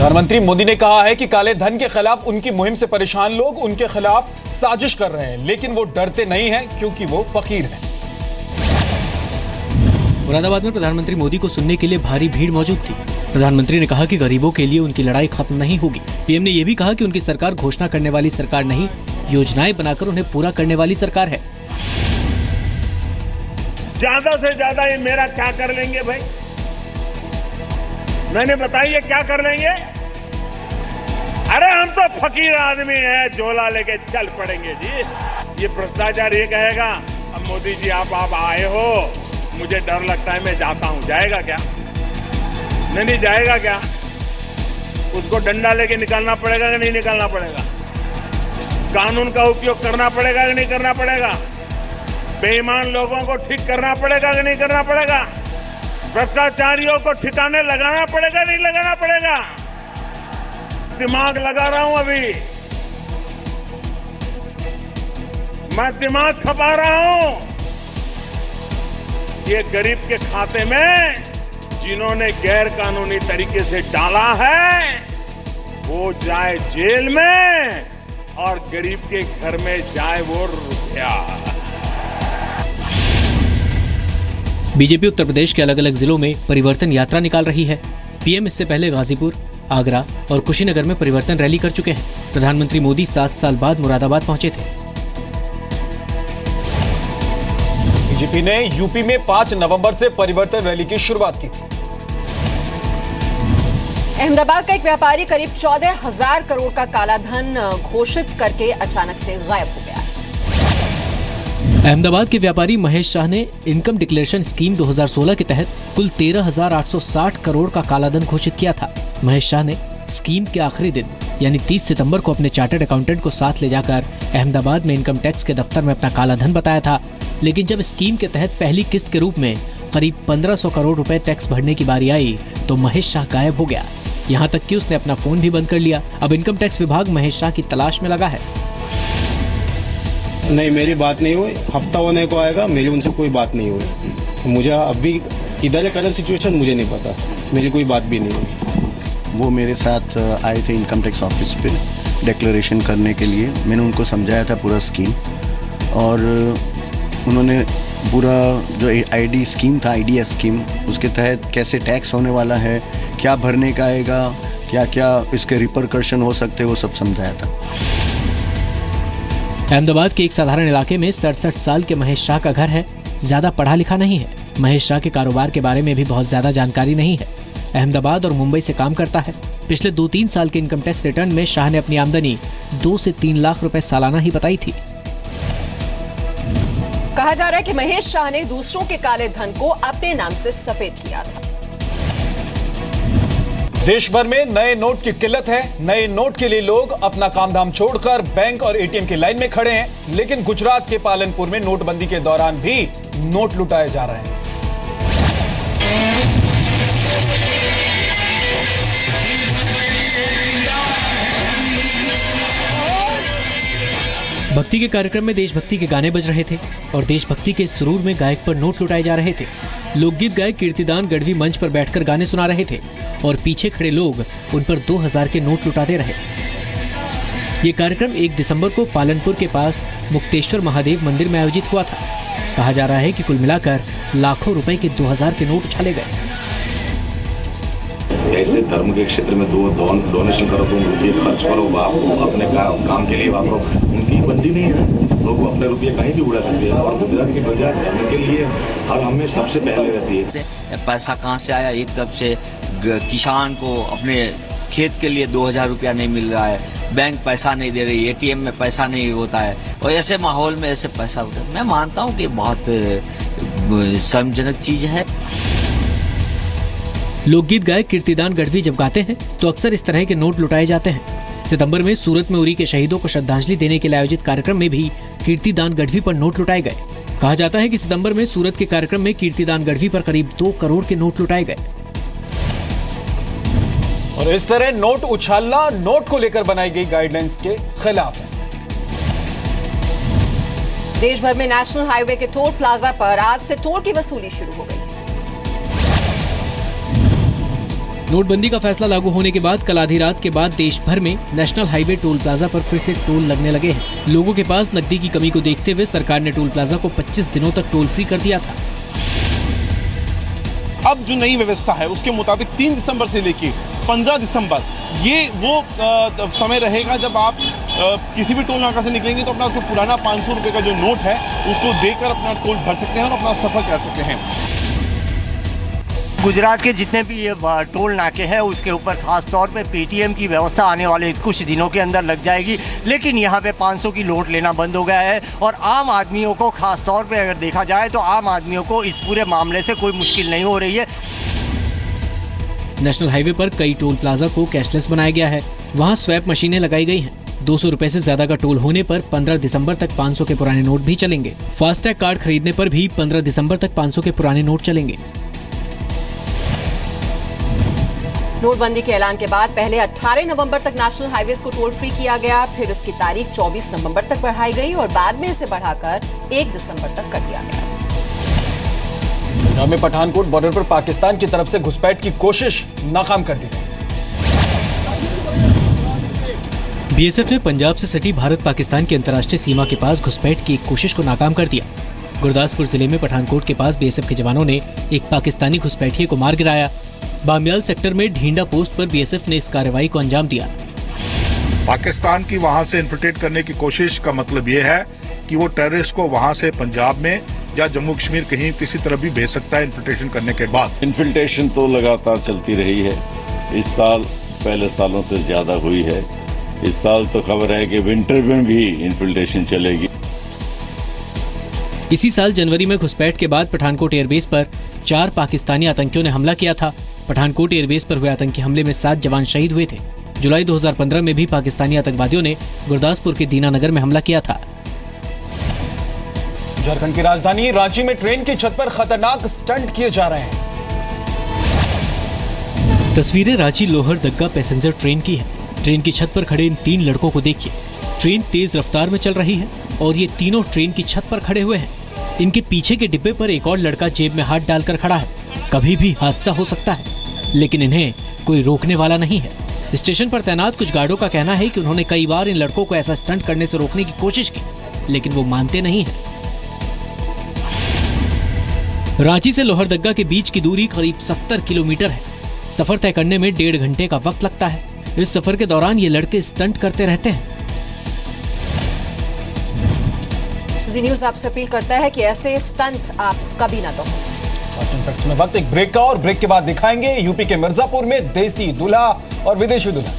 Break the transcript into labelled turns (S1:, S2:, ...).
S1: प्रधानमंत्री मोदी ने कहा है कि काले धन के खिलाफ उनकी मुहिम से परेशान लोग उनके खिलाफ साजिश कर रहे हैं, लेकिन वो डरते नहीं हैं क्योंकि वो फकीर हैं।
S2: मुरादाबाद में प्रधानमंत्री मोदी को सुनने के लिए भारी भीड़ मौजूद थी। प्रधानमंत्री ने कहा कि गरीबों के लिए उनकी लड़ाई खत्म नहीं होगी। पीएम ने यह भी कहा कि उनकी सरकार घोषणा करने वाली सरकार नहीं, योजनाएं बनाकर उन्हें पूरा करने वाली सरकार है।
S3: ज्यादा से ज्यादा ये मेरा क्या कर लेंगे भाई, मैंने बताइए क्या कर लेंगे। अरे हम तो फकीर आदमी हैं, झोला लेके चल पड़ेंगे जी। ये भ्रष्टाचार ये कहेगा अब मोदी जी आप आए हो, मुझे डर लगता है मैं जाता हूं, जाएगा क्या? नहीं जाएगा क्या? उसको डंडा लेके निकालना पड़ेगा कि नहीं निकालना पड़ेगा? कानून का उपयोग करना पड़ेगा कि नहीं करना पड़ेगा? बेईमान लोगों को ठीक करना पड़ेगा कि नहीं करना पड़ेगा? भ्रष्टाचारियों को ठिकाने लगाना पड़ेगा नहीं लगाना पड़ेगा? दिमाग लगा रहा हूं अभी, मैं दिमाग खपा रहा हूं। ये गरीब के खाते में जिन्होंने गैर कानूनी तरीके से डाला है वो जाए जेल में और गरीब के घर में जाए वो रुपया।
S2: बीजेपी उत्तर प्रदेश के अलग अलग जिलों में परिवर्तन यात्रा निकाल रही है। पीएम इससे पहले गाजीपुर, आगरा और कुशीनगर में परिवर्तन रैली कर चुके हैं। प्रधानमंत्री मोदी 7 साल बाद मुरादाबाद पहुंचे थे।
S1: बीजेपी ने यूपी में 5 नवंबर से परिवर्तन रैली की शुरुआत की थी।
S4: अहमदाबाद का एक व्यापारी करीब 14,000 करोड़ का काला धन घोषित करके अचानक से गायब हो गया।
S2: अहमदाबाद के व्यापारी महेश शाह ने इनकम डिक्लेरेशन स्कीम 2016 के तहत कुल 13,860 करोड़ का कालाधन घोषित किया था। महेश शाह ने स्कीम के आखिरी दिन यानी 30 सितंबर को अपने चार्टर्ड अकाउंटेंट को साथ ले जाकर अहमदाबाद में इनकम टैक्स के दफ्तर में अपना कालाधन बताया था। लेकिन जब स्कीम के तहत पहली किस्त के रूप में करीब 1500 करोड़ रुपए टैक्स भरने की बारी आई तो महेश शाह गायब हो गया। यहाँ तक कि उसने अपना फोन भी बंद कर लिया। अब इनकम टैक्स विभाग महेश शाह की तलाश में लगा है।
S5: नहीं, मेरी बात नहीं हुई, हफ्ता होने को आएगा, मेरी उनसे कोई बात नहीं हुई। मुझे अभी किधर है करंट सिचुएशन मुझे नहीं पता, मेरी कोई बात भी नहीं हुई।
S6: वो मेरे साथ आए थे इनकम टैक्स ऑफिस पे डिक्लेरेशन करने के लिए। मैंने उनको समझाया था पूरा स्कीम और उन्होंने पूरा जो आईडी स्कीम था, आईडीएस स्कीम, उसके तहत कैसे टैक्स होने वाला है, क्या भरने का आएगा, क्या क्या इसके रिपरकशन हो सकते हैं, वो सब समझाया था।
S2: अहमदाबाद के एक साधारण इलाके में 67 साल के महेश शाह का घर है। ज्यादा पढ़ा लिखा नहीं है। महेश शाह के कारोबार के बारे में भी बहुत ज्यादा जानकारी नहीं है। अहमदाबाद और मुंबई से काम करता है। पिछले 2-3 साल के इनकम टैक्स रिटर्न में शाह ने अपनी आमदनी 2 से 3 लाख रुपए सालाना ही बताई थी।
S4: कहा जा रहा है कि महेश शाह ने दूसरों के काले धन को अपने नाम से सफेद किया था।
S1: देश भर में नए नोट की किल्लत है। नए नोट के लिए लोग अपना कामधाम छोड़कर बैंक और एटीएम की लाइन में खड़े हैं, लेकिन गुजरात के पालनपुर में नोटबंदी के दौरान भी नोट लुटाए जा रहे हैं।
S2: भक्ति के कार्यक्रम में देशभक्ति के गाने बज रहे थे और देशभक्ति के सुरूर में गायक पर नोट लुटाए जा रहे थे। लोकगीत गायक कीर्तिदान गढ़वी मंच पर बैठकर गाने सुना रहे थे और पीछे खड़े लोग उन पर 2000 के नोट लुटाते रहे। ये कार्यक्रम 1 दिसंबर को पालनपुर के पास मुक्तेश्वर महादेव मंदिर में आयोजित हुआ था। कहा जा रहा है कि कुल मिलाकर लाखों रुपए के 2000 के नोट उछाले गए।
S7: ऐसे धर्म के क्षेत्र में डोनेशन करो, तुम रुपये खर्च करो, अपने काम के लिए वापरो, उनकी बंदी नहीं है। लोग अपने रुपये कहीं भी उड़ा सकते हैं और गुजरात की प्रजा धर्म के लिए हर हमें सबसे पहले रहती है।
S8: पैसा कहाँ से आया? एकदम से किसान को अपने खेत के लिए 2000 रुपया नहीं मिल रहा है, बैंक पैसा नहीं दे रही, एटीएम में पैसा नहीं होता है और ऐसे माहौल में ऐसे पैसा उठा, मैं मानता हूँ कि बहुत शर्मजनक चीज है।
S2: लोकगीत गायक कीर्तिदान गढ़वी जब गाते हैं तो अक्सर इस तरह के नोट लुटाए जाते हैं। सितंबर में सूरत में उरी के शहीदों को श्रद्धांजलि देने के लिए आयोजित कार्यक्रम में भी कीर्तिदान गढ़वी पर नोट लुटाए गए। कहा जाता है कि सितंबर में सूरत के कार्यक्रम में कीर्तिदान गढ़वी पर करीब 2 करोड़ के नोट लुटाए गए।
S1: और इस तरह नोट उछालना नोट को लेकर बनाई गई गाइडलाइंस के खिलाफ है।
S4: देश भर में नेशनल हाईवे के टोल प्लाजा पर आज से टोल की वसूली शुरू हो गई।
S2: नोटबंदी का फैसला लागू होने के बाद कल आधी रात के बाद देश भर में नेशनल हाईवे टोल प्लाजा पर फिर से टोल लगने लगे हैं। लोगों के पास नकदी की कमी को देखते हुए सरकार ने टोल प्लाजा को 25 दिनों तक टोल फ्री कर दिया था।
S9: अब जो नई व्यवस्था है उसके मुताबिक 3 दिसंबर से लेके 15 दिसंबर ये वो समय रहेगा जब आप किसी भी टोल नाका से निकलेंगे तो अपना जो पुराना 500 रुपये का जो नोट है उसको देकर अपना टोल भर सकते हैं और अपना सफर कर सकते हैं।
S10: गुजरात के जितने भी ये टोल नाके हैं उसके ऊपर खास तौर पे पेटीएम की व्यवस्था आने वाले कुछ दिनों के अंदर लग जाएगी, लेकिन यहाँ पे 500 की नोट लेना बंद हो गया है और आम आदमियों को खास तौर पे अगर देखा जाए तो आम आदमियों को इस पूरे मामले से कोई मुश्किल नहीं हो रही है।
S2: नेशनल हाईवे पर कई टोल प्लाजा को कैशलेस बनाया गया है। वहाँ स्वैप मशीनें लगाई गई हैं। 200 रुपए से ज्यादा का टोल होने पर 15 दिसंबर तक 500 के पुराने नोट भी चलेंगे। फास्टैग कार्ड खरीदने पर भी 15 दिसंबर तक 500 के पुराने नोट चलेंगे।
S4: नोटबंदी के ऐलान के बाद पहले 18 नवंबर तक नेशनल हाईवेज को टोल फ्री किया गया, फिर उसकी तारीख 24 नवंबर तक बढ़ाई गई और बाद में इसे बढ़ाकर 1 दिसंबर तक कर दिया गया।
S1: पंजाब में पठानकोट बॉर्डर पर पाकिस्तान की तरफ से घुसपैठ की कोशिश नाकाम कर दी गई।
S2: बीएसएफ ने पंजाब से सटी भारत पाकिस्तान की अंतर्राष्ट्रीय सीमा के पास घुसपैठ की एक कोशिश को नाकाम कर दिया। गुरदासपुर जिले में पठानकोट के पास बीएसएफ के जवानों ने एक पाकिस्तानी घुसपैठिए को मार गिराया। बामियाल सेक्टर में ढींडा पोस्ट पर बीएसएफ ने इस कार्रवाई को अंजाम दिया।
S11: पाकिस्तान की वहां से इन्फिल्ट्रेट करने की कोशिश का मतलब ये है कि वो टेररिस्ट को वहां से पंजाब में या जम्मू कश्मीर कहीं किसी तरफ भी भेज सकता है इन्फिल्ट्रेशन करने के बाद।
S12: इन्फिल्ट्रेशन तो लगातार चलती रही है, इस साल पहले सालों से ज्यादा हुई है। इस साल तो खबर है कि विंटर में भी इन्फिल्ट्रेशन चलेगी।
S2: इसी साल जनवरी में घुसपैठ के बाद पठानकोट एयरबेस पर 4 पाकिस्तानी आतंकियों ने हमला किया था। पठानकोट एयरबेस पर हुए आतंकी हमले में 7 जवान शहीद हुए थे। जुलाई 2015 में भी पाकिस्तानी आतंकवादियों ने गुरदासपुर के दीनानगर में हमला किया था।
S1: झारखंड की राजधानी रांची में ट्रेन की छत पर खतरनाक स्टंट किए जा रहे हैं।
S2: तस्वीरें रांची लोहरदग्गा पैसेंजर ट्रेन की है। ट्रेन की छत पर खड़े इन 3 लड़कों को देखिए। ट्रेन तेज रफ्तार में चल रही है और ये तीनों ट्रेन की छत पर खड़े हुए हैं। इनके पीछे के डिब्बे पर एक और लड़का जेब में हाथ डालकर खड़ा है। कभी भी हादसा हो सकता है, लेकिन इन्हें कोई रोकने वाला नहीं है। स्टेशन पर तैनात कुछ गार्डों का कहना है कि उन्होंने कई बार इन लड़कों को ऐसा स्टंट करने से रोकने की कोशिश की, लेकिन वो मानते नहीं हैं। रांची से लोहरदग्गा के बीच की दूरी करीब 70 किलोमीटर है। सफर तय करने में 1.5 घंटे का वक्त लगता है। इस सफर के दौरान ये लड़के स्टंट करते रहते हैं।
S4: जी न्यूज़ आपसे अपील करता है कि ऐसे स्टंट आप कभी ना दोहराएं।
S1: फास्ट एंड फैक्ट्स में वक्त एक ब्रेक का और ब्रेक के बाद दिखाएंगे यूपी के मिर्जापुर में देसी दूल्हा और विदेशी दूल्हा।